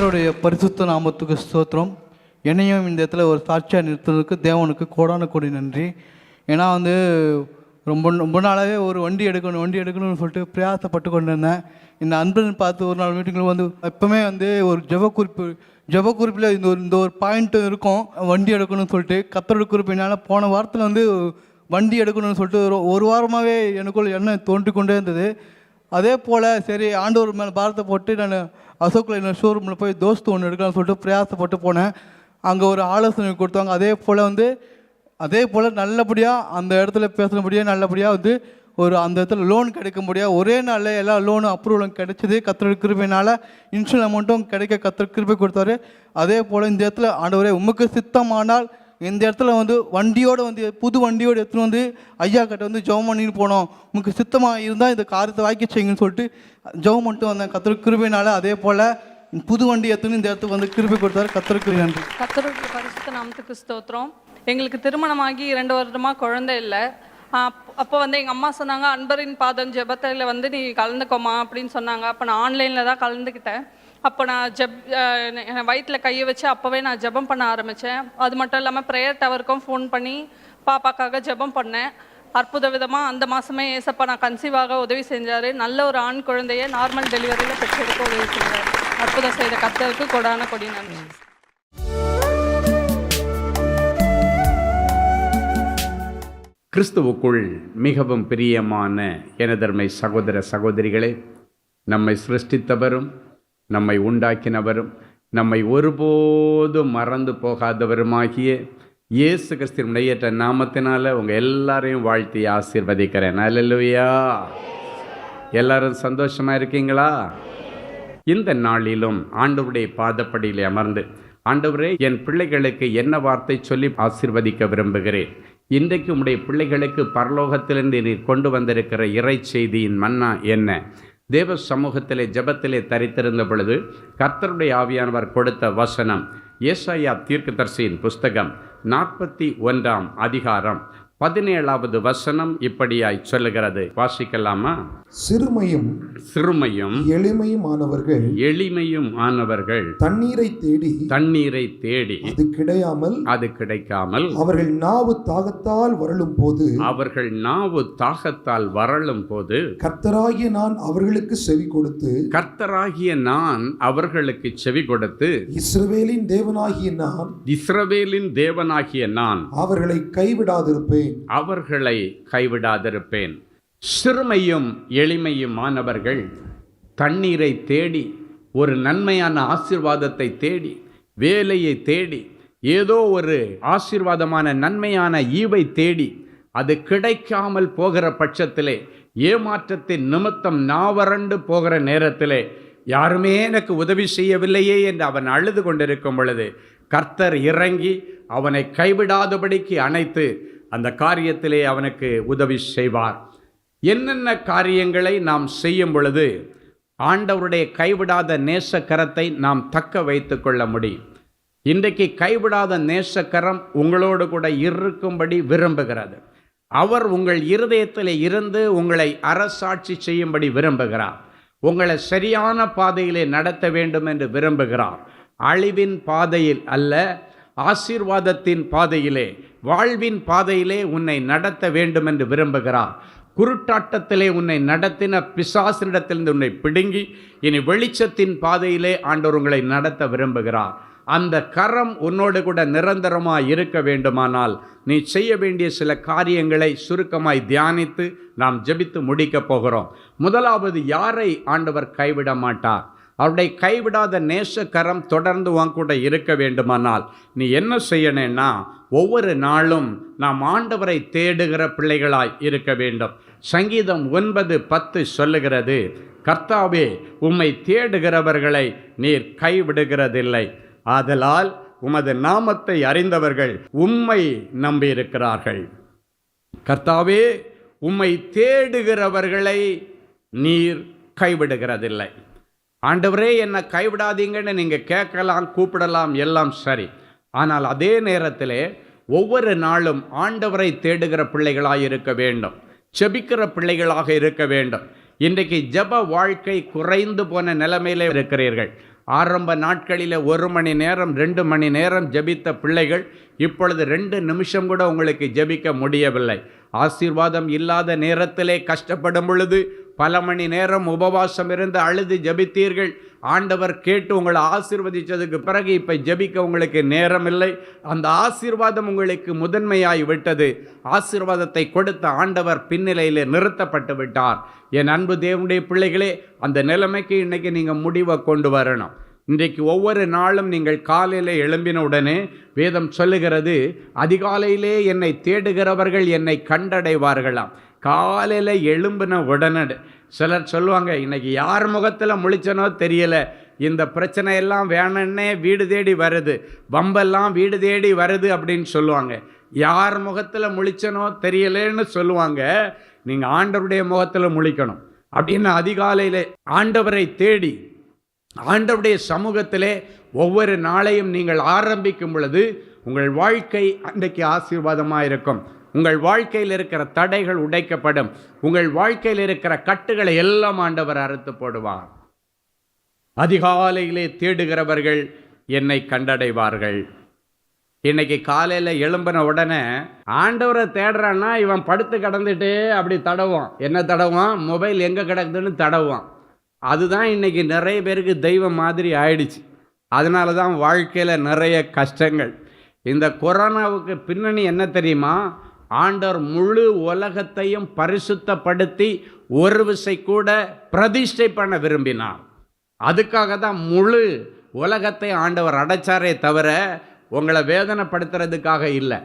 கர்த்தருடைய பரிசுத்த நாமத்துக்கு ஸ்தோத்திரம். என்னையும் இந்த இடத்துல ஒரு சாட்சியாக நிறுத்துறதுக்கு தேவனுக்கு கோடான கோடி நன்றி. ஏன்னா ரொம்ப ரொம்ப நாளாகவே ஒரு வண்டி எடுக்கணும்னு சொல்லிட்டு பிரயாசப்பட்டு கொண்டு இருந்தேன். இந்த அன்பன் பார்த்து ஒரு நாள் மீட்டிங்கில் எப்போவுமே ஒரு ஜெபக்குறிப்பில் இந்த ஒரு பாயிண்ட் இருக்கும், வண்டி எடுக்கணும்னு சொல்லிட்டு. கர்த்தருடைய குறிப்பினால் போன வாரத்தில் வண்டி எடுக்கணும்னு சொல்லிட்டு ஒரு வாரமாகவே எனக்குள்ள எண்ணம் தோன்றி கொண்டே இருந்தது. அதே போல் சரி ஆண்டவர் மேலே பாரத்தை போட்டு நான் அசோக் லைன் ஷோரூமில் போய் தோஸ்து ஒன்று எடுக்கலாம்னு சொல்லிட்டு பிரயாசப்பட்டு போனேன். அங்கே ஒரு ஆலோசனை கொடுத்தாங்க. அதே போல் நல்லபடியாக அந்த இடத்துல பேசினபடியாக நல்லபடியாக அந்த இடத்துல லோன் கிடைக்க முடியாது. ஒரே நாளில் எல்லா லோனும் அப்ரூவலும் கிடைச்சிது. கர்த்தருடைய கிருபையினால் இன்சூரன்ஸ் அமௌண்ட்டும் கிடைக்க கர்த்தர் கிருபை கொடுத்தாரு. அதே போல் இந்த இடத்துல ஆண்டவரே உமக்கு சித்தமானால் இந்த இடத்துல வண்டியோடு புது வண்டியோடு எடுத்துன்னு ஐயா கிட்ட ஜெபம் பண்ணின்னு போனோம். உங்களுக்கு சித்தமாக இருந்தால் இந்த காரியத்தை வாக்கி செய்யுங்கன்னு சொல்லிட்டு ஜெபம் பண்ணிட்டு வந்தேன் கர்த்தருக்கு கிருபையினால். அதே போல் புது வண்டி எடுத்துன்னு இந்த இடத்துக்கு கிருபை கொடுத்தாரு. கர்த்தருக்கு நன்றி. கர்த்தருடைய பரிசுத்த நாமத்துக்கு ஸ்தோத்திரம். எங்களுக்கு திருமணமாகி 2 வருடமாக குழந்தை இல்லை. அப்போ எங்கள் அம்மா சொன்னாங்க, அன்பரின் பாதம் ஜெபத்தில் நீ கலந்துக்கோமா அப்படின்னு சொன்னாங்க. அப்போ நான் ஆன்லைனில் தான் கலந்துக்கிட்டேன். அப்போ நான் என் வயிற்றில் கையை வச்சு அப்போவே நான் ஜெபம் பண்ண ஆரம்பித்தேன். அது மட்டும் இல்லாமல் ப்ரேயர் டவருக்கும் ஃபோன் பண்ணி பாப்பாக்காக ஜெபம் பண்ணேன். அற்புத விதமாக அந்த மாதமே ஏசப்பா நான் கன்சீவாக உதவி செஞ்சார். நல்ல ஒரு ஆண் குழந்தையை நார்மல் டெலிவரியில் பெற்றெடுக்க உதவி செஞ்சார். அற்புதம் செய்த கர்த்தருக்கு கொடான கொடி நன்றி. கிறிஸ்துவுக்குள் மிகவும் பிரியமான எனதர்மை சகோதர சகோதரிகளே, நம்மை சிருஷ்டித்தவரும் நம்மை உண்டாக்கினவரும் நம்மை ஒருபோதும் மறந்து போகாதவருமாகிய இயேசு கிறிஸ்துவினுடைய ஏற்ற நாமத்தினால உங்கள் எல்லாரையும் வாழ்த்தி ஆசீர்வதிக்கிறேன். அல்லேலூயா. எல்லாரும் சந்தோஷமாக இருக்கீங்களா? இந்த நாளிலும் ஆண்டவருடைய பாதப்படியில் அமர்ந்து, ஆண்டவரே என் பிள்ளைகளுக்கு என்ன வார்த்தை சொல்லி ஆசீர்வதிக்க விரும்புகிறேன். இன்றைக்கு உம்முடைய பிள்ளைகளுக்கு பரலோகத்திலிருந்து நீர் கொண்டு வந்திருக்கிற இறை செய்தியின் மன்னா என்ன? தேவ சமூகத்திலே ஜெபத்திலே தரித்திருந்த பொழுது கர்த்தருடைய ஆவியானவர் கொடுத்த வசனம் ஏசாயா தீர்க்கதரிசியின் புஸ்தகம் 41ஆம் அதிகாரம் 17வது வசனம் இப்படியாய் சொல்லுகிறது. வாசிக்கலாமா? சிறுமையும் எளிமையும் ஆனவர்கள் தண்ணீரை தேடி அது கிடைக்காமல் அவர்கள் நாவு தாகத்தால் வரலும் போது கர்த்தராகிய நான் அவர்களுக்கு செவி கொடுத்து இஸ்ரவேலின் தேவனாகிய நான் அவர்களை கைவிடாதிருப்பேன். சிறுமையும் எளிமையுமானவர்கள் தண்ணீரை தேடி, ஒரு நன்மையான ஆசீர்வாதத்தை தேடி, வேலையை தேடி, ஏதோ ஒரு ஆசீர்வாதமான நன்மையான ஈவை தேடி அது கிடைக்காமல் போகிற பட்சத்திலே, ஏமாற்றத்தின் நிமித்தம் நாவறண்டு போகிற நேரத்திலே, யாருமே எனக்கு உதவி செய்யவில்லையே என்று அவன் அழுது கொண்டிருக்கும் பொழுது கர்த்தர் இறங்கி அவனை கைவிடாதபடிக்கு அணைத்து அந்த காரியத்திலே அவனுக்கு உதவி செய்வார். என்னென்ன காரியங்களை நாம் செய்யும் பொழுது ஆண்டவருடைய கைவிடாத நேசக்கரத்தை நாம் தக்க வைத்து கொள்ள முடியும்? இன்றைக்கு கைவிடாத நேசக்கரம் உங்களோடு கூட இருக்கும்படி விரும்புகிறது. அவர் உங்கள் இருதயத்தில் இருந்து உங்களை அரசாட்சி செய்யும்படி விரும்புகிறார். உங்களை சரியான பாதையிலே நடத்த வேண்டும் என்று விரும்புகிறார். அழிவின் பாதையில் அல்ல, ஆசீர்வாதத்தின் பாதையிலே, வாழ்வின் பாதையிலே உன்னை நடத்த வேண்டும் என்று விரும்புகிறார். குருட்டாட்டத்திலே உன்னை நடத்தின பிசாசினிடத்திலிருந்து உன்னை பிடுங்கி இனி வெளிச்சத்தின் பாதையிலே ஆண்டவர் உங்களை நடத்த விரும்புகிறார். அந்த கரம் உன்னோடு கூட நிரந்தரமாய் இருக்க வேண்டுமானால் நீ செய்ய வேண்டிய சில காரியங்களை சுருக்கமாய் தியானித்து நாம் ஜெபித்து முடிக்கப் போகிறோம். முதலாவது, யாரை ஆண்டவர் கைவிட மாட்டார்? அவருடைய கைவிடாத நேசக்கரம் தொடர்ந்து உன் கூட இருக்க வேண்டுமானால் நீ என்ன செய்யணும்னா, ஒவ்வொரு நாளும் நாம் ஆண்டவரை தேடுகிற பிள்ளைகளாய் இருக்க வேண்டும். சங்கீதம் 9:10 சொல்லுகிறது, கர்த்தாவே உம்மை தேடுகிறவர்களை நீர் கைவிடுகிறதில்லை, ஆதலால் உமது நாமத்தை அறிந்தவர்கள் உம்மை நம்பியிருக்கிறார்கள். கர்த்தாவே உம்மை தேடுகிறவர்களை நீர் கைவிடுகிறதில்லை. ஆண்டவரே என்னை கைவிடாதீங்கன்னு நீங்கள் கேட்கலாம், கூப்பிடலாம், எல்லாம் சரி. ஆனால் அதே நேரத்தில் ஒவ்வொரு நாளும் ஆண்டவரை தேடுகிற பிள்ளைகளாக இருக்க வேண்டும், செபிக்கிற பிள்ளைகளாக இருக்க வேண்டும். இன்றைக்கு ஜெப வாழ்க்கை குறைந்து போன நிலைமையிலே இருக்கிறீர்கள். ஆரம்ப நாட்களில் 1 மணி நேரம் 2 மணி நேரம் ஜெபித்த பிள்ளைகள் இப்பொழுது 2 நிமிஷம் கூட உங்களுக்கு ஜெபிக்க முடியவில்லை. ஆசீர்வாதம் இல்லாத நேரத்திலே கஷ்டப்படும் பொழுது பல மணி நேரம் உபவாசம் இருந்து அழுது ஜெபித்தீர்கள். ஆண்டவர் கேட்டு உங்களை ஆசீர்வதித்ததுக்கு பிறகு இப்போ ஜெபிக்க உங்களுக்கு நேரம் இல்லை. அந்த ஆசீர்வாதம் உங்களுக்கு முதன்மையாய் விட்டது. ஆசீர்வாதத்தை கொடுத்த ஆண்டவர் பின்னிலையில் நிறுத்தப்பட்டு விட்டார். என் அன்பு தேவனுடைய பிள்ளைகளே, அந்த நிலைமைக்கு இன்றைக்கி நீங்கள் முடிவை கொண்டு வரணும். இன்றைக்கு ஒவ்வொரு நாளும் நீங்கள் காலையில் எழும்பின உடனே வேதம் சொல்லுகிறது, அதிகாலையிலே என்னை தேடுகிறவர்கள் என்னை கண்டடைவார்களாம். காலையில் எழும்பின உடனே சிலர் சொல்லுவாங்க, இன்னைக்கு யார் முகத்தில் முழிச்சனோ தெரியல, இந்த பிரச்சனையெல்லாம் வேணுன்னே வீடு தேடி வருது, வம்பெல்லாம் வீடு தேடி வருது அப்படின்னு சொல்லுவாங்க. யார் முகத்தில் முழிச்சனோ தெரியலேன்னு சொல்லுவாங்க. நீங்கள் ஆண்டவருடைய முகத்தில் முழிக்கணும் அப்படின்னு அதிகாலையில் ஆண்டவரை தேடி ஆண்டவருடைய சமூகத்திலே ஒவ்வொரு நாளையும் நீங்கள் ஆரம்பிக்கும் பொழுது உங்கள் வாழ்க்கை அன்றைக்கு ஆசீர்வாதமாக இருக்கும். உங்கள் வாழ்க்கையில் இருக்கிற தடைகள் உடைக்கப்படும். உங்கள் வாழ்க்கையில் இருக்கிற கட்டுகளை எல்லாம் ஆண்டவர் அறுத்து போடுவார். அதிகாலையிலே தேடுகிறவர்கள் என்னை கண்டடைவார்கள். இன்னைக்கு காலையில் எழும்பின உடனே ஆண்டவரை தேடுறான்னா இவன் படுத்து கிடந்துட்டே அப்படி தடவான். என்ன தடவான்? மொபைல் எங்கே கிடக்குதுன்னு தடவான். அதுதான் இன்றைக்கி நிறைய பேருக்கு தெய்வம் மாதிரி ஆயிடுச்சு. அதனால தான் வாழ்க்கையில் நிறைய கஷ்டங்கள். இந்த கொரோனாவுக்கு பின்னணி என்ன தெரியுமா? ஆண்டவர் முழு உலகத்தையும் பரிசுத்தப்படுத்தி ஒரு விசை கூட பிரதிஷ்டை பண்ண விரும்பினார். அதுக்காக தான் முழு உலகத்தை ஆண்டவர் அடைச்சாரே தவிர உங்களை வேதனைப்படுத்துறதுக்காக இல்லை.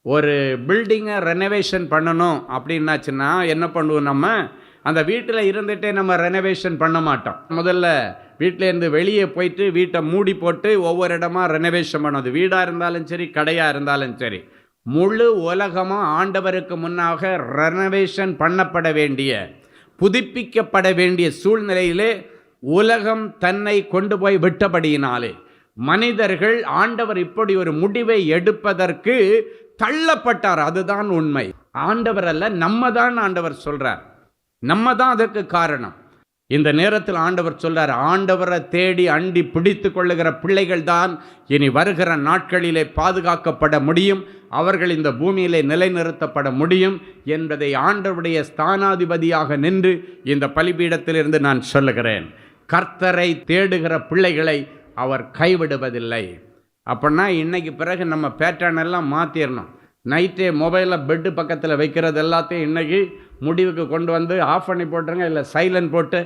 ஒரு பில்டிங்கை ரெனோவேஷன் பண்ணணும் அப்படின்னாச்சுன்னா என்ன பண்ணுவோம்? நம்ம அந்த வீட்டில் இருந்துகிட்டே நம்ம ரெனோவேஷன் பண்ண மாட்டோம். முதல்ல வீட்டிலேருந்து வெளியே போயிட்டு வீட்டை மூடி போட்டு ஒவ்வொரு இடமா ரெனோவேஷன் பண்ணணும். அது வீடாக இருந்தாலும் சரி, கடையாக இருந்தாலும் சரி, முழு உலகமாக ஆண்டவருக்கு முன்னாக ரெனோவேஷன் பண்ணப்பட வேண்டிய, புதுப்பிக்கப்பட வேண்டிய சூழ்நிலையிலே உலகம் தன்னை கொண்டு போய் விட்டபடியினாலே மனிதர்கள் ஆண்டவர் இப்படி ஒரு முடிவை எடுப்பதற்கு தள்ளப்பட்டார். அதுதான் உண்மை. ஆண்டவர் அல்ல, நம்ம தான் ஆண்டவர் சொல்றார். நம்ம தான் அதற்கு காரணம். இந்த நேரத்தில் ஆண்டவர் சொல்றார், ஆண்டவரை தேடி அண்டி பிடித்து கொள்ளுகிற பிள்ளைகள் தான் இனி வருகிற நாட்களிலே பாதுகாக்கப்பட முடியும். அவர்கள் இந்த பூமியிலே நிலைநிறுத்தப்பட முடியும் என்பதை ஆண்டவருடைய ஸ்தானாதிபதியாக நின்று இந்த பலிபீடத்திலிருந்து நான் சொல்லுகிறேன். கர்த்தரை தேடுகிற பிள்ளைகளை அவர் கைவிடுவதில்லை. அப்படின்னா இன்னைக்கு பிறகு நம்ம பேட்டர்ன் எல்லாம் மாற்றிடணும். நைட்டே மொபைலில் பெட்டு பக்கத்தில் வைக்கிறது எல்லாத்தையும் இன்றைக்கி முடிவுக்கு கொண்டு வந்து ஆஃப் பண்ணி போட்டுருங்க, இல்லை சைலண்ட் போட்டு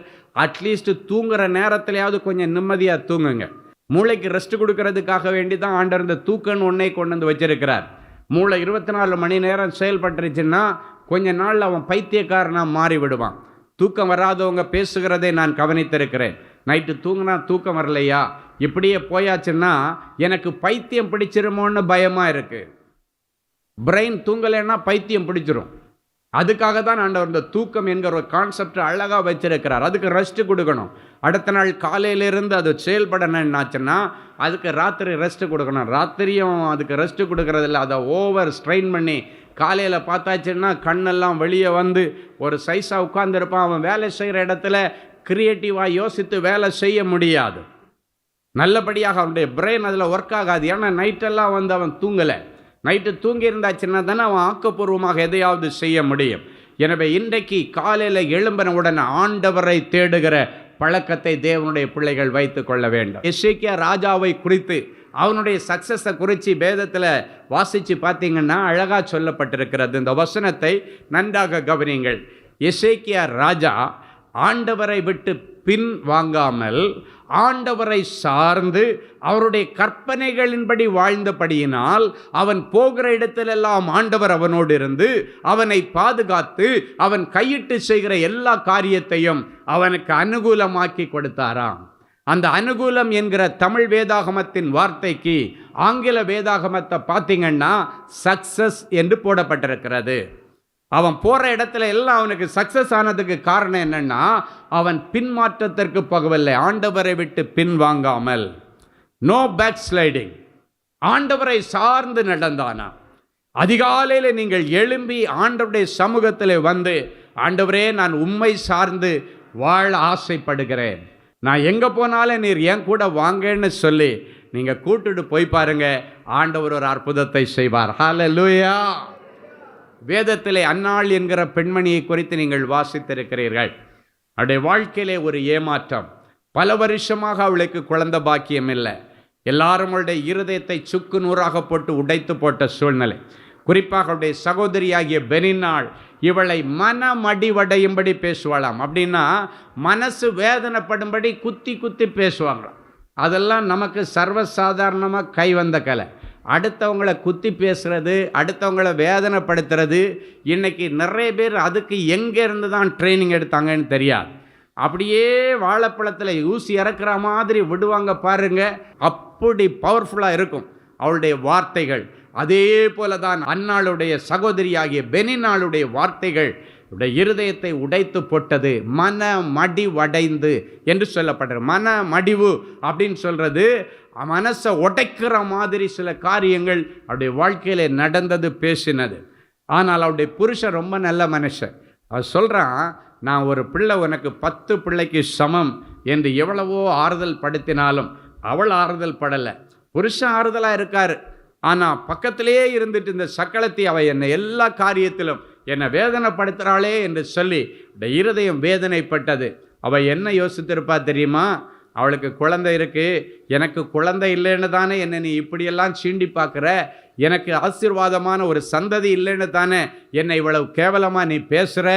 அட்லீஸ்ட் தூங்குகிற நேரத்துலையாவது கொஞ்சம் நிம்மதியாக தூங்குங்க. மூளைக்கு ரெஸ்ட் கொடுக்கறதுக்காக வேண்டி தான் ஆண்டவர் இந்த தூக்கன்னு ஒன்றை கொண்டு வந்து வச்சிருக்கிறார். மூளை 24 மணி நேரம் செயல்பட்டுருச்சுன்னா கொஞ்ச நாள் அவன் பைத்தியக்காரனாக மாறி விடுவான். தூக்கம் வராதவங்க பேசுகிறதை நான் கவனித்திருக்கிறேன். நைட்டு தூங்கினா தூக்கம் வரலையா, இப்படியே போயாச்சுன்னா எனக்கு பைத்தியம் பிடிச்சிருமோன்னு பயமாக இருக்குது. பிரெயின் தூங்கலைன்னா பைத்தியம் பிடிச்சிரும். அதுக்காக தான் ஆண்டவர் இந்த தூக்கம் என்கிற ஒரு கான்செப்ட் அழகாக வச்சிருக்கிறார். அதுக்கு ரெஸ்ட் கொடுக்கணும். அடுத்த நாள் காலையிலேருந்து அது செயல்படணுன்னாச்சுன்னா அதுக்கு ராத்திரி ரெஸ்ட் கொடுக்கணும். ராத்திரியும் அதுக்கு ரெஸ்ட் கொடுக்கறதில்ல, அதை ஓவர் ஸ்ட்ரெயின் பண்ணி காலையில் பார்த்தாச்சுன்னா கண்ணெல்லாம் வெளியே வந்து ஒரு சைஸாக உட்கார்ந்துருப்பான். அவன் வேலை செய்கிற இடத்துல கிரியேட்டிவாக யோசித்து வேலை செய்ய முடியாது. நல்லபடியாக அவனுடைய பிரெயின் அதில் ஒர்க் ஆகாது. ஏன்னா நைட்டெல்லாம் வந்து அவன் தூங்கலை. நைட்டு தூங்கி இருந்தாச்சுன்னா தானே அவன் ஆக்கப்பூர்வமாக எதையாவது செய்ய முடியும். எனவே இன்றைக்கு காலையில் எழும்பின உடனே ஆண்டவரை தேடுகிற பழக்கத்தை தேவனுடைய பிள்ளைகள் வைத்து கொள்ள வேண்டும். எசேக்கியா ராஜாவை குறித்து அவனுடைய சக்சஸை குறித்து வேதத்தில் வாசித்து பார்த்தீங்கன்னா அழகாக சொல்லப்பட்டிருக்கிறது. இந்த வசனத்தை நன்றாக கவனிங்கள். எசேக்கியா ராஜா ஆண்டவரை விட்டு பின் வாங்காமல் ஆண்டவரை சார்ந்து அவருடைய கற்பனைகளின்படி வாழ்ந்தபடியினால் அவன் போகிற இடத்திலெல்லாம் ஆண்டவர் அவனோடு இருந்து அவனை பாதுகாத்து அவன் கையிட்டு செய்கிற எல்லா காரியத்தையும் அவனுக்கு அனுகூலமாக்கி கொடுத்தாராம். அந்த அனுகூலம் என்கிற தமிழ் வேதாகமத்தின் வார்த்தைக்கு ஆங்கில வேதாகமத்தை பார்த்தீங்கன்னா சக்சஸ் என்று போடப்பட்டிருக்கிறது. அவன் போகிற இடத்துல எல்லாம் அவனுக்கு சக்சஸ் ஆனதுக்கு காரணம் என்னன்னா அவன் பின்மாற்றத்திற்கு போகவில்லை, ஆண்டவரை விட்டு பின் வாங்காமல். No back sliding. ஆண்டவரை சார்ந்து நடந்தானா. அதிகாலையில் நீங்கள் எழும்பி ஆண்டவருடைய சமூகத்தில் வந்து, ஆண்டவரே நான் உம்மை சார்ந்து வாழ ஆசைப்படுகிறேன், நான் எங்கே போனாலும் நீர் என் கூட வாங்கன்னு சொல்லி நீங்கள் கூட்டுட்டு போய் பாருங்க, ஆண்டவர் ஒரு அற்புதத்தை செய்வார். ஹல்லேலூயா. வேதத்திலே அன்னாள் என்கிற பெண்மணியை குறித்து நீங்கள் வாசித்திருக்கிறீர்கள். அவருடைய வாழ்க்கையிலே ஒரு ஏமாற்றம். பல வருஷமாக அவளுக்கு குழந்தை பாக்கியம் இல்லை. எல்லாரும் அவளுடைய இருதயத்தை சுக்கு நூறாக போட்டு உடைத்து போட்ட சூழ்நிலை. குறிப்பாக அவருடைய சகோதரியாகிய பெனின்னாள் இவளை மனமடிவடையும்படி பேசுவாளாம். அப்படின்னா மனசு வேதனைப்படும்படி குத்தி குத்தி பேசுவாங்களாம். அதெல்லாம் நமக்கு சர்வசாதாரணமாக கை வந்த கலை. அடுத்தவங்களை குத்தி பேசுகிறது, அடுத்தவங்களை வேதனைப்படுத்துறது, இன்றைக்கி நிறைய பேர் அதுக்கு எங்கேருந்து தான் ட்ரைனிங் எடுத்தாங்கன்னு தெரியாது. அப்படியே வாழைப்பழத்தில் ஊசி இறக்குற மாதிரி விடுவாங்க பாருங்க, அப்படி பவர்ஃபுல்லாக இருக்கும் அவளுடைய வார்த்தைகள். அதே போல தான் அன்னாளுடைய சகோதரியாகிய பெனின்னாளுடைய வார்த்தைகள் இருதயத்தை உடைத்து போட்டது. மன மடிவடைந்து என்று சொல்லப்படுற மன மடிவு அப்படின்னு சொல்றது மனசை உடைக்கிற மாதிரி சில காரியங்கள் அவருடைய வாழ்க்கையில நடந்தது, பேசினது. ஆனால் அவருடைய புருஷன் ரொம்ப நல்ல மனுஷன். அவர் சொல்கிறான், நான் ஒரு பிள்ளை உனக்கு 10 பிள்ளைக்கு சமம் என்று எவ்வளவோ ஆறுதல் படுத்தினாலும் அவள் ஆறுதல் படலை. புருஷன் ஆறுதலாக இருக்கார். ஆனால் பக்கத்திலே இருந்துட்டு இந்த சக்களத்தி அவள் என்னை எல்லா காரியத்திலும் என்னை வேதனைப்படுத்துகிறாளே என்று சொல்லி இந்த இருதயம் வேதனைப்பட்டது. அவள் என்ன யோசித்திருப்பா தெரியுமா? அவளுக்கு குழந்தை இருக்குது, எனக்கு குழந்தை இல்லைன்னு தானே என்னை நீ இப்படியெல்லாம் சீண்டி பார்க்குற, எனக்கு ஆசீர்வாதமான ஒரு சந்ததி இல்லைன்னு தானே என்னை இவ்வளவு கேவலமாக நீ பேசுகிற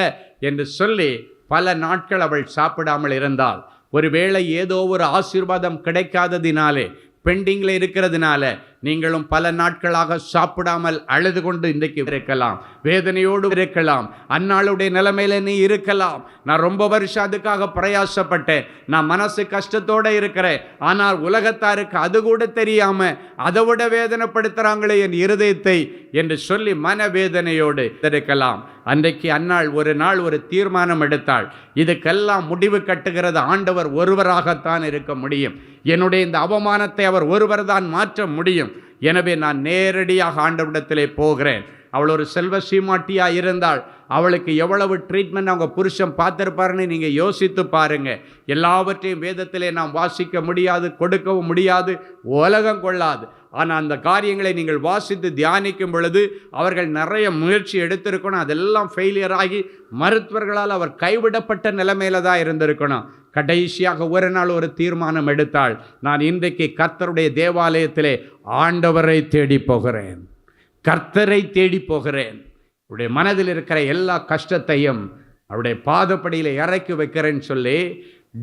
என்று சொல்லி பல நாட்கள் அவள் சாப்பிடாமல் இருந்தாள். ஒருவேளை ஏதோ ஒரு ஆசீர்வாதம் கிடைக்காததினாலே, பெண்டிங்கில் இருக்கிறதுனால நீங்களும் பல நாட்களாக சாப்பிடாமல் அழுது கொண்டு இன்றைக்கு இருக்கலாம், வேதனையோடு இருக்கலாம். அன்னாளுடைய நிலைமையில நீ இருக்கலாம். நான் ரொம்ப வருஷம் அதுக்காக பிரயாசப்பட்டேன், நான் மனசு கஷ்டத்தோடு இருக்கிறேன், ஆனால் உலகத்தாருக்கு அது கூட தெரியாம அதை விட வேதனைப்படுத்துகிறாங்களே என் இருதயத்தை என்று சொல்லி மனவேதனையோடு இருக்கலாம். அன்றைக்கு அன்னாள் ஒரு நாள் ஒரு தீர்மானம் எடுத்தாள், இதுக்கெல்லாம் முடிவு கட்டுகிறது ஆண்டவர் ஒருவராகத்தான் இருக்க முடியும், என்னுடைய இந்த அவமானத்தை அவர் ஒருவர் தான் மாற்ற முடியும், எனவே நான் நேரடியாக ஆண்டவரிடத்திலே போகிறேன். அவள் ஒரு செல்வ சீமாட்டியாக இருந்தாள். அவளுக்கு எவ்வளவு ட்ரீட்மெண்ட் அவங்க புருஷன் பார்த்துருப்பாருன்னு நீங்கள் யோசித்து பாருங்க. எல்லாவற்றையும் வேதத்திலே நாம் வாசிக்க முடியாது, கொடுக்கவும் முடியாது, உலகம் கொள்ளாது. ஆனால் அந்த காரியங்களை நீங்கள் வாசித்து தியானிக்கும் பொழுது அவர்கள் நிறைய முயற்சி எடுத்திருக்கணும். அதெல்லாம் ஃபெயிலியர் ஆகி மருத்துவர்களால் அவர் கைவிடப்பட்ட நிலைமையில தான் இருந்திருக்கணும். கடைசியாக ஒரு நாள் ஒரு தீர்மானம் எடுத்தாள், நான் இன்றைக்கு கர்த்தருடைய தேவாலயத்திலே ஆண்டவரை தேடி போகிறேன், கர்த்தரை தேடி போகிறேன், அவருடைய மனதில் இருக்கிற எல்லா கஷ்டத்தையும் அவருடைய பாதப்படியில் இறக்கி வைக்கிறேன்னு சொல்லி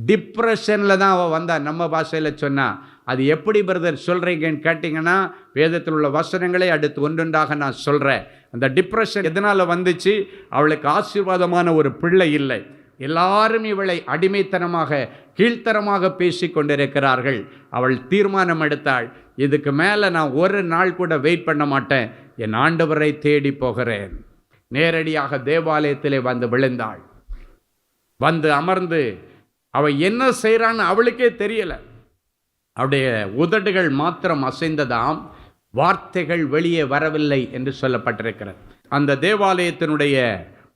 டிப்ரெஷனில் தான் அவள் வந்தா. நம்ம பாஷையில் சொன்னால் அது எப்படி பிரதர் சொல்கிறீங்கன்னு கேட்டிங்கன்னா, வேதத்தில் உள்ள வசனங்களே அடுத்து ஒன்றொன்றாக நான் சொல்கிறேன். அந்த டிப்ரெஷன் எதனால் வந்துச்சு? அவளுக்கு ஆசீர்வாதமான ஒரு பிள்ளை இல்லை, எல்லாரும் இவளை அடிமைத்தனமாக கீழ்த்தரமாக பேசி கொண்டிருக்கிறார்கள். அவள் தீர்மானம் எடுத்தாள், இதுக்கு மேலே நான் ஒரு நாள் கூட வெயிட் பண்ண மாட்டேன், என் ஆண்டவரை தேடி போகிறேன். நேரடியாக தேவாலயத்திலே வந்து விழுந்தாள். வந்து அமர்ந்து அவள் என்ன செய்கிறான்னு அவளுக்கே தெரியலை. அவருடைய உதடுகள் மாத்திரம் அசைந்ததாம், வார்த்தைகள் வெளியே வரவில்லை என்று சொல்லப்பட்டிருக்கிறது. அந்த தேவாலயத்தினுடைய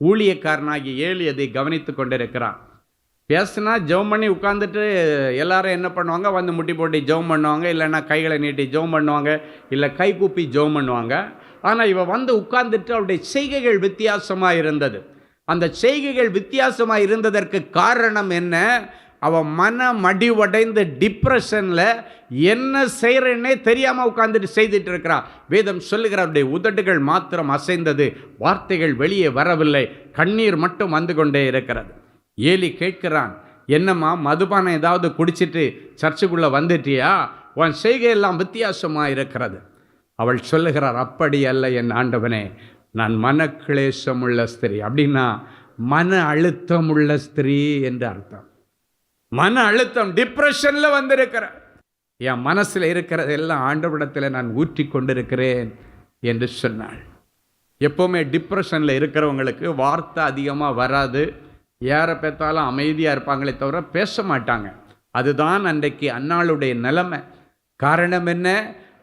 ஊழியக்காரனாகி ஏலி அதை கவனித்து கொண்டிருக்கிறான். பேசுனா ஜெபம் பண்ணி உட்காந்துட்டு எல்லாரும் என்ன பண்ணுவாங்க, வந்து முட்டி போட்டு ஜெபம் பண்ணுவாங்க, இல்லைன்னா கைகளை நீட்டி ஜெபம் பண்ணுவாங்க, இல்லை கை கூப்பி ஜெபம் பண்ணுவாங்க. ஆனால் இவன் வந்து உட்கார்ந்துட்டு அவருடைய செய்கைகள் வித்தியாசமாக இருந்தது. அந்த செய்கைகள் வித்தியாசமாக இருந்ததற்கு காரணம் என்ன? அவன் மன மடிவடைந்து டிப்ரெஷனில் என்ன செய்கிறன்னே தெரியாமல் உட்காந்துட்டு செய்துட்டு இருக்கிறான். வேதம் சொல்லுகிற அவருடைய உதடுகள் மாத்திரம் அசைந்தது, வார்த்தைகள் வெளியே வரவில்லை, கண்ணீர் மட்டும் வந்து கொண்டே இருக்கிறது. ஏலி கேட்கிறான், என்னம்மா மதுபானம் ஏதாவது குடிச்சிட்டு சர்ச்சுக்குள்ளே வந்துட்டியா? உன் செய்கையெல்லாம் வித்தியாசமாக இருக்கிறது. அவள் சொல்லுகிறார், அப்படி அல்ல என் ஆண்டவனே, நான் மனக்லேசமுள்ள ஸ்திரீ. அப்படின்னா மன அழுத்தமுள்ள ஸ்திரீ என்று அர்த்தம். மன அழுத்தம், டிப்ரெஷனில் வந்திருக்கிற என் மனசில் இருக்கிறது எல்லாம் ஆண்டவரிடத்தில் நான் ஊற்றி கொண்டிருக்கிறேன் என்று சொன்னாள். எப்போவுமே டிப்ரெஷனில் இருக்கிறவங்களுக்கு வார்த்தை அதிகமாக வராது, யாரை பார்த்தாலும் அமைதியாக இருப்பாங்களே தவிர பேச மாட்டாங்க. அதுதான் அன்றைக்கு அன்னாளுடைய நிலைமை. காரணம் என்ன?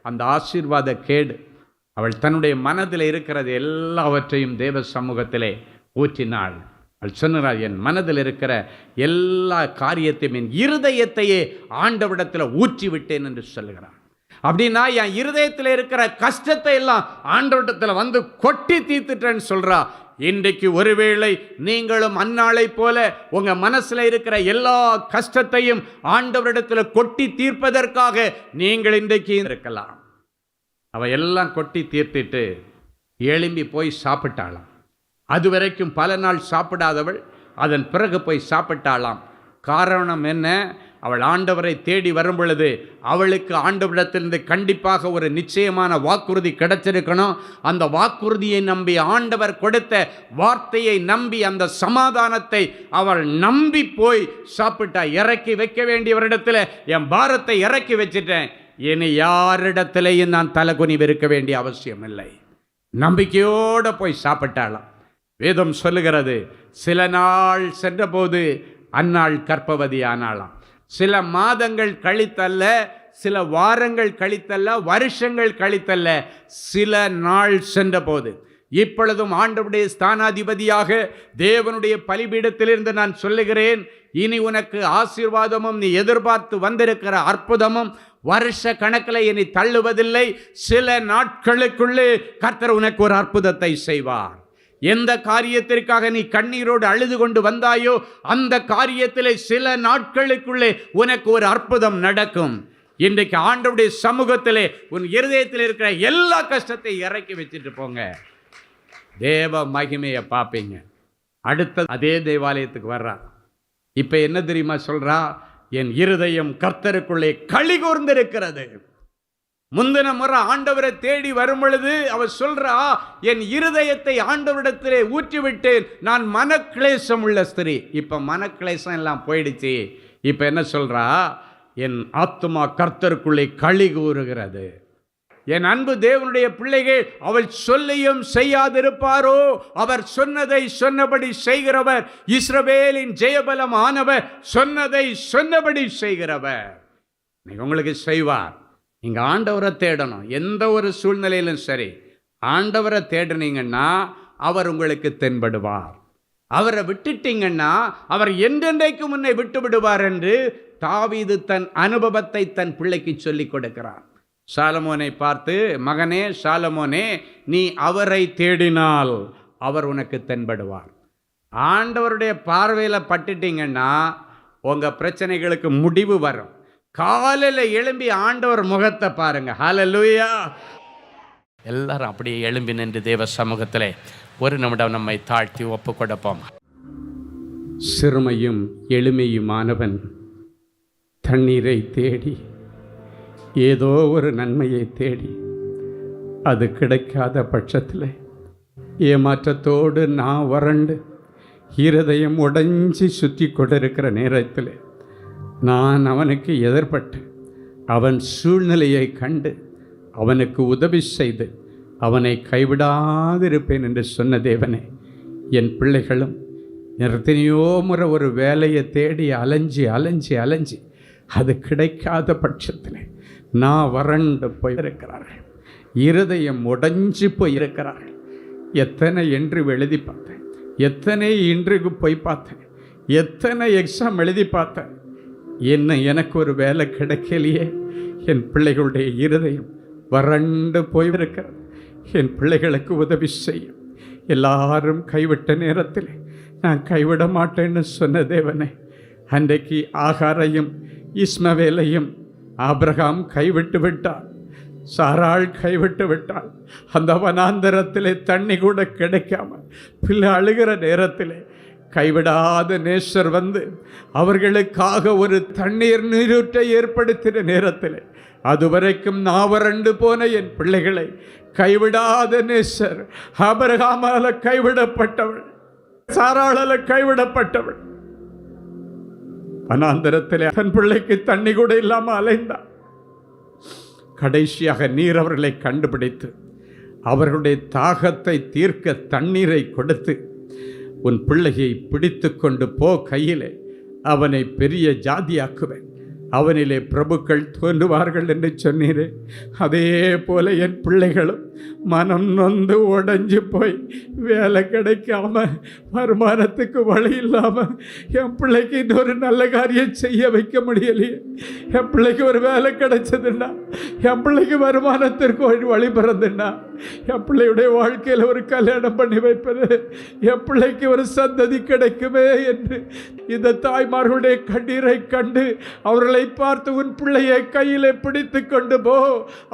அந்த ஆசீர்வாத கேடு. அவள் தன்னுடைய மனதில் இருக்கிறது எல்லாவற்றையும் தேவ சமூகத்திலே ஊற்றினாள். அவள் சொன்னார், என் மனதில் இருக்கிற எல்லா காரியத்தையும் என் இருதயத்தையே ஆண்டவரிடத்தில் ஊற்றி விட்டேன் என்று சொல்லுகிறார். அப்படின்னா என் இருதயத்தில் இருக்கிற கஷ்டத்தை எல்லாம் ஆண்டவரிடத்தில் வந்து கொட்டி தீர்த்துட்டேன்னு சொல்றா. இன்றைக்கு ஒருவேளை நீங்களும் அந்நாளை போல உங்க மனசுல இருக்கிற எல்லா கஷ்டத்தையும் ஆண்டவரிடத்தில் கொட்டி தீர்ப்பதற்காக நீங்கள் இன்றைக்கு இருக்கலாம். அவ எல்லாம் கொட்டி தீர்த்திட்டு எழும்பி போய் சாப்பிட்டாளாம். அதுவரைக்கும் பல நாள் சாப்பிடாதவள் அதன் பிறகு போய் சாப்பிட்டாளாம். காரணம் என்ன? அவள் ஆண்டவரை தேடி வரும் பொழுது அவளுக்கு ஆண்டவரிடத்திலிருந்து கண்டிப்பாக ஒரு நிச்சயமான வாக்குறுதி கிடைச்சிருக்கணும். அந்த வாக்குறுதியை நம்பி, ஆண்டவர் கொடுத்த வார்த்தையை நம்பி, அந்த சமாதானத்தை அவள் நம்பி போய் சாப்பிட்டா. இறக்கி வைக்க வேண்டியவரிடத்தில் என் பாரத்தை இறக்கி வச்சிட்டேன், இனி யாரிடத்திலேயும் நான் தலைகுனிவு இருக்க வேண்டிய அவசியம் இல்லை. நம்பிக்கையோடு போய் சாப்பிட்டாளாம். வேதம் சொல்லுகிறது, சில நாள் சென்றபோது அந்நாள் கர்ப்பவதி ஆனாளாம். சில மாதங்கள் கழித்தல்ல, சில வாரங்கள் கழித்தல்ல, வருஷங்கள் கழித்தல்ல, சில நாள் சென்றபோது. இப்பொழுதும் ஆண்டவருடைய ஸ்தானாதிபதியாக தேவனுடைய பலிபீடத்திலிருந்து நான் சொல்லுகிறேன், இனி உனக்கு ஆசீர்வாதமும் நீ எதிர்பார்த்து வந்திருக்கிற அற்புதமும் வருஷ கணக்கில் இனி தள்ளுவதில்லை. சில நாட்களுக்குள்ளே கர்த்தர் உனக்கு ஒரு அற்புதத்தை செய்வார். எந்த காரியத்திற்காக நீ கண்ணீரோடு அழுது கொண்டு வந்தாயோ அந்த காரியத்திலே சில நாட்களுக்குள்ளே உனக்கு ஒரு அற்புதம் நடக்கும். இன்றைக்கு ஆண்டவருடைய சமூகத்திலே உன் இருதயத்தில் இருக்கிற எல்லா கஷ்டத்தை இறக்கி வச்சுட்டு போங்க, தேவ மகிமையை பார்ப்பீங்க. அடுத்த அதே தேவாலயத்துக்கு வர்றா. இப்ப என்ன தெரியுமா சொல்றா? என் இருதயம் கர்த்தருக்குள்ளே களி கூர்ந்திருக்கிறது. முந்தின முறை ஆண்டவரை தேடி வரும் பொழுது அவர் சொல்றா, என் இருதயத்தை ஆண்டவரிடத்திலே ஊற்றிவிட்டேன், நான் மனக்லேசம் உள்ள ஸ்திரீ. இப்ப மனக்லேசம் எல்லாம் போயிடுச்சு. இப்ப என்ன சொல்றா? என் ஆத்துமா கர்த்தருக்குள்ளே களி கூறுகிறது. என் அன்பு தேவனுடைய பிள்ளைகள், அவள் சொல்லியும் செய்யாதிருப்பாரோ? அவர் சொன்னதை சொன்னபடி செய்கிறவர், இஸ்ரவேலின் ஜெயபலம் ஆனவர், சொன்னதை சொன்னபடி செய்கிறவர். உங்களுக்கு செய்வார். நீங்க ஆண்டவரை தேடணும். எந்த ஒரு சூழ்நிலையிலும் சரி ஆண்டவரை தேடினீங்கன்னா அவர் உங்களுக்கு தென்படுவார். அவரை விட்டுட்டீங்கன்னா அவர் என்றென்றைக்கு முன்னே விட்டு விடுவார் என்று தாவீது தன் அனுபவத்தை தன் பிள்ளைக்கு சொல்லிக் கொடுக்கிறார். சாலமோனை பார்த்து, மகனே சாலமோனே, நீ அவரை தேடினால் அவர் உனக்கு தென்படுவார். ஆண்டவருடைய பார்வையில் பட்டுட்டீங்கன்னா உங்க பிரச்சனைகளுக்கு முடிவு வரும். காலையில் எழும்பி ஆண்டவர் முகத்தை பாருங்க. ஹல்லேலூயா. எல்லாரும் அப்படியே எழும்பி நின்று தேவ சமூகத்திலே ஒரு நிமிடம் நம்மை தாழ்த்தி ஒப்பு கொடுப்போம். சிறுமையும் எளிமையுமானவன் தண்ணீரை தேடி, ஏதோ ஒரு நன்மையை தேடி, அது கிடைக்காத பட்சத்தில் ஏமாற்றத்தோடு நான் வறண்டு இருதயம் உடைஞ்சி சுற்றி கொண்டிருக்கிற நேரத்தில் நான் அவனுக்கு எதிர்பட்டு அவன் சூழ்நிலையை கண்டு அவனுக்கு உதவி செய்து அவனை கைவிடாதிருப்பேன் என்று சொன்ன தேவனே, என் பிள்ளைகளும் எத்தனையோ முறை ஒரு வேலையை தேடி அலைஞ்சி அலைஞ்சி அலைஞ்சி அது கிடைக்காத பட்சத்தில் நான் வறண்டு போயிருக்கிறார்கள், இருதயம் உடைஞ்சு போயிருக்கிறார்கள். எத்தனை என்று எழுதி பார்த்தேன், எத்தனை இன்றைக்கு போய் பார்த்தேன், எத்தனை எக்ஸாம் எழுதி பார்த்தேன், எனக்கு ஒரு வேலை கிடைக்கலையே. என் பிள்ளைகளுடைய இருதயம் வறண்டு போயிருக்கிறது. என் பிள்ளைகளுக்கு உதவி செய்யும். எல்லாரும் கைவிட்ட நேரத்தில் நான் கைவிட மாட்டேன்னு சொன்ன தேவனே, அன்றைக்கு ஆகாரையும் இஸ்மவேலையும் ஆபிரகாம் கைவிட்டு விட்டார், சாராள் கைவிட்டு விட்டாள். அந்த வனாந்தரத்திலே தண்ணி கூட கிடைக்காம பிள்ளை அழுகிற நேரத்திலே கைவிடாத நேசர் வந்து அவர்களுக்காக ஒரு தண்ணீர் நீரூற்றை ஏற்படுத்தின நேரத்தில் அதுவரைக்கும் நாவறண்டு போன என் பிள்ளைகளை கைவிடாத நேசர் ஆபிரகாமால கைவிடப்பட்டவள், சாராளால கைவிடப்பட்டவள் வனாந்தரத்தில் தன் பிள்ளைக்கு தண்ணி கூட இல்லாம அலைந்தார். கடைசியாக நீர் அவர்களை கண்டுபிடித்து அவர்களுடைய தாகத்தை தீர்க்க தண்ணீரை கொடுத்து, உன் பிள்ளையை பிடித்து கொண்டு போ கையிலே, அவனை பெரிய ஜாதியாக்குவேன், அவனிலே பிரபுக்கள் தோன்றுவார்கள் என்று சொன்னீரே, அதே போல என் பிள்ளைகளும் மனம் நொந்து உடைஞ்சு போய் வேலை கிடைக்காம வருமானத்துக்கு வழி இல்லாமல் என் பிள்ளைக்கு இன்னொரு நல்ல காரியம் செய்ய வைக்க முடியலையே. என் பிள்ளைக்கு ஒரு வேலை கிடைச்சதுன்னா, என் பிள்ளைக்கு வருமானத்திற்கு ஒரு வழி பிறந்துன்னா, என் பிள்ளையுடைய வாழ்க்கையில் ஒரு கல்யாணம் பண்ணி வைப்பது, என் பிள்ளைக்கு ஒரு சந்ததி கிடைக்குமே என்று இந்த தாய்மார்களுடைய கண்ணீரை கண்டு அவர்களை பார்த்து, உன் பிள்ளையை கையில் பிடித்து கொண்டு போ,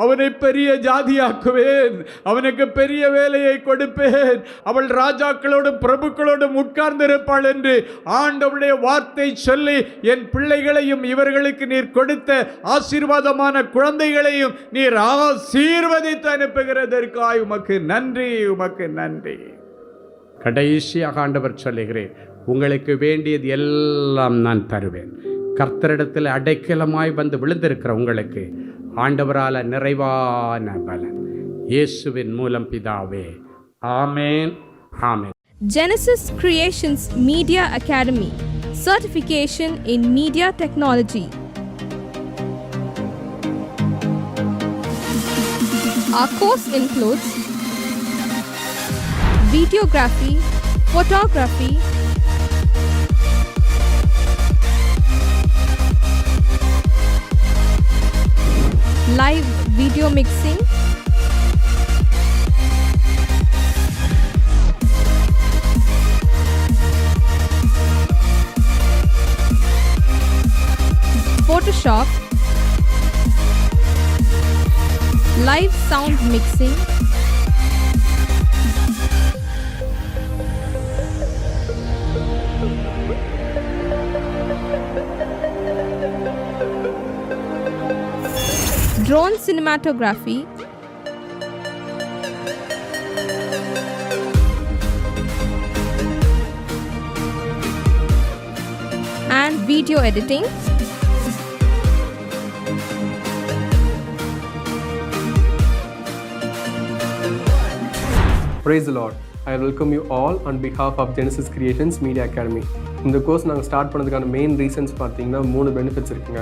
அவனை பெரிய ஜாதியாக்குவேன், அவனுக்கு பெரிய வேலையை கொடுப்பேன், அவள் ராஜாக்களோடும் பிரபுக்களோடும் உட்கார்ந்திருப்பாள் என்று ஆண்டவருடைய வார்த்தை சொல்லி, என் பிள்ளைகளையும் இவர்களுக்கு நீர் கொடுத்த ஆசீர்வாதமான குழந்தைகளையும் நீர் ஆசீர்வதித்து அனுப்புகிறதற்காய் உமக்கு நன்றி, உமக்கு நன்றி. கடைசியாக ஆண்டவர் சொல்லுகிறேன், உங்களுக்கு வேண்டியது எல்லாம் நான் தருவேன். கர்த்தரிடத்தில் அடைக்கலமாய் வந்து விழுந்திருக்கிற உங்களுக்கு ஆண்டவரால் நிறைவான பலன் இயேசுவின் மூலம் பிதாவே. ஆமேன், ஆமேன். Genesis Creations Media Academy, certification in media technology. Our course includes videography, photography, live video mixing, Photoshop, live sound mixing, drone cinematography, and video editing. Praise the Lord. I welcome you all on behalf of Genesis Creations Media Academy. இந்த course நாங்கள் start பண்ணதுக்கான main reasons பார்த்தீங்கன்னா 3 benefits இருக்குங்க.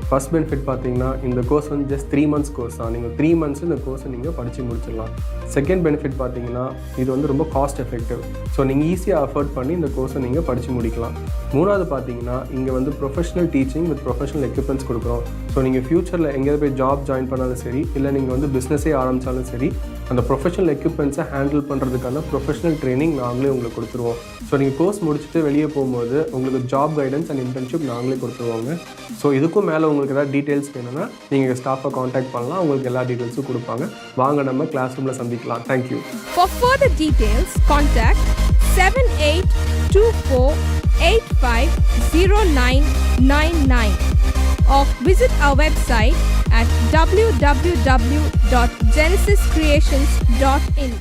First benefit பார்த்தீங்கன்னா, இந்த course வந்து just 3 months course தான். நீங்கள் 3 months இந்த கோர்ஸை நீங்கள் படித்து முடிச்சிடலாம். செகண்ட் பெனிஃபிட் பார்த்தீங்கன்னா, இது வந்து ரொம்ப காஸ்ட் எஃபெக்டிவ். ஸோ நீங்கள் ஈஸியாக அஃபோர்ட் பண்ணி இந்த கோர்ஸை நீங்கள் படித்து முடிக்கலாம். மூணாவது பார்த்தீங்கன்னா, இங்கே வந்து professional teaching with professional equipments கொடுக்குறோம். ஸோ நீங்கள் ஃப்யூச்சரில் எங்கேயாவது போய் ஜாப் ஜாயின் பண்ணாலும் சரி, இல்லை நீங்கள் வந்து பிஸ்னஸே ஆரம்பித்தாலும் சரி, அந்த ப்ரொஃபஷனல் எக்யூப்மெண்ட்ஸை ஹேண்டில் பண்ணுறதுக்கான ப்ரொஃபஷனல் ட்ரைனிங் நாங்களே உங்களுக்கு கொடுத்துருவோம். ஸோ நீங்கள் கோர்ஸ் முடிச்சுட்டு வெளியே போகும்போது உங்களுக்கு ஜாப் கைடன்ஸ் அண்ட் இன்டர்ன்ஷிப் நாங்களே கொடுத்துருவாங்க. ஸோ இதுக்கும் மேலே உங்களுக்கு ஏதாவது டீட்டெயில்ஸ் வேணும்னா நீங்கள் ஸ்டாஃபை காண்டாக்ட் பண்ணலாம், உங்களுக்கு எல்லா டீட்டெயில்ஸும் கொடுப்பாங்க. வாங்க நம்ம கிளாஸ் ரூமில் சந்திக்கலாம். Thank you. For further details, contact 7824850999 or visit our website at www.genesiscreations.in.